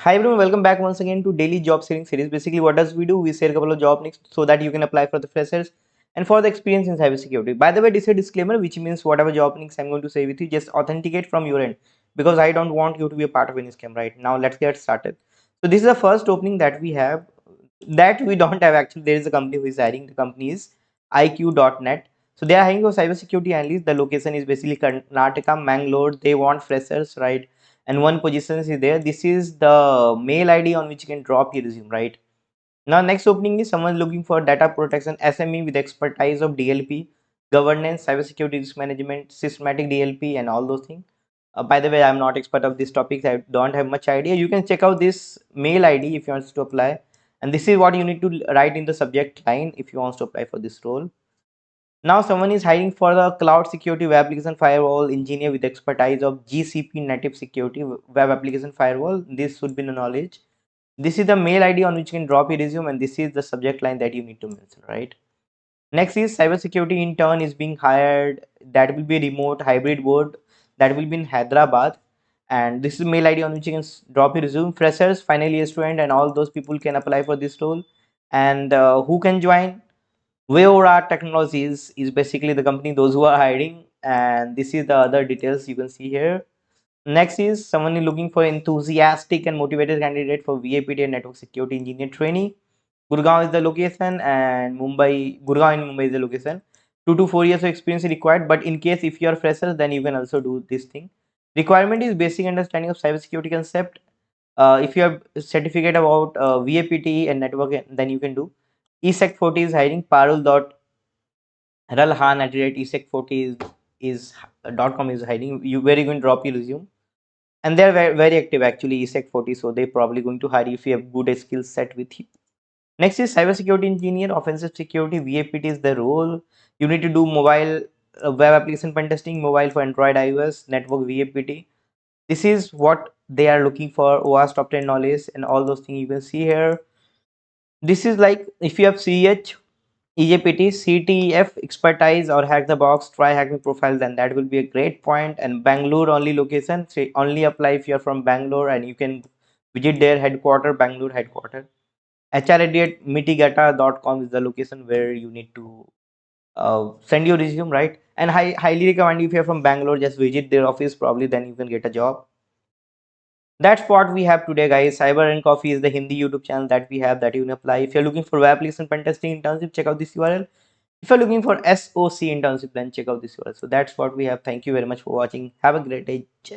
Hi everyone, welcome back once again to daily job sharing series. Basically, what does we do? We share a couple of job links so that you can apply for the freshers and for the experience in cybersecurity. By the way, this is a disclaimer, which means whatever job links I'm going to say with you, just authenticate from your end because I don't want you to be a part of any scam. Right now, let's get started. So this is the first opening that we have. That we don't have actually. There is a company who is hiring. The company is IQ.net. So they are hiring for cybersecurity analyst. The location is basically Karnataka, Mangalore. They want freshers, right? And one position is there. This is the mail ID on which you can drop your resume, right? Now next opening is someone looking for data protection SME with expertise of DLP, governance, cybersecurity risk management, systematic DLP, and all those things. By the way, I'm not expert of these topics. I don't have much idea. You can check out this mail ID if you want to apply, and this is what you need to write in the subject line if you want to apply for this role. Now someone is hiring for the cloud security web application firewall engineer with expertise of GCP native security web application firewall. This should be the knowledge. This is the mail ID on which you can drop your resume, and this is the subject line that you need to mention, right? Next is cybersecurity intern is being hired. That will be remote hybrid board. That will be in Hyderabad. And this is mail ID on which you can drop your resume. Freshers, final year student, and all those people can apply for this role. And who can join? VIEH Technologies is basically the company those who are hiring, and this is the other details you can see here. Next is someone is looking for enthusiastic and motivated candidate for VAPT and network security engineer trainee. Gurgaon is the location, and Gurgaon in Mumbai is the location. 2 to 4 years of experience is required, but in case if you are freshers, then you can also do this thing. Requirement is basic understanding of cybersecurity concept. If you have certificate about VAPT and network, then you can do. ESEC 40 is hiring. Parul.ralhan@esec40 is .com is hiring. You where you can drop your resume, and they're very active actually. ESEC 40, so they're probably going to hire you if you have good skill set with you. Next is cybersecurity engineer, offensive security. VAPT is the role. You need to do mobile web application pen testing, mobile for Android, iOS, network VAPT. This is what they are looking for. OWASP top 10 knowledge and all those things you can see here. This is like if you have CH, EJPT, CTF expertise or hack the box, try hack me profile, then that will be a great point. And Bangalore only location, so only apply if you're from Bangalore and you can visit their headquarter, Bangalore headquarter. HR@mitigata.com is the location where you need to send your resume, right? And I highly recommend you if you're from Bangalore, just visit their office, probably then you can get a job. That's what we have today, guys. Cyber and Coffee is the Hindi YouTube channel that we have that you can apply. If you're looking for web application pen testing internship, check out this URL. If you're looking for SOC internship, then check out this URL. So that's what we have. Thank you very much for watching. Have a great day. Jai.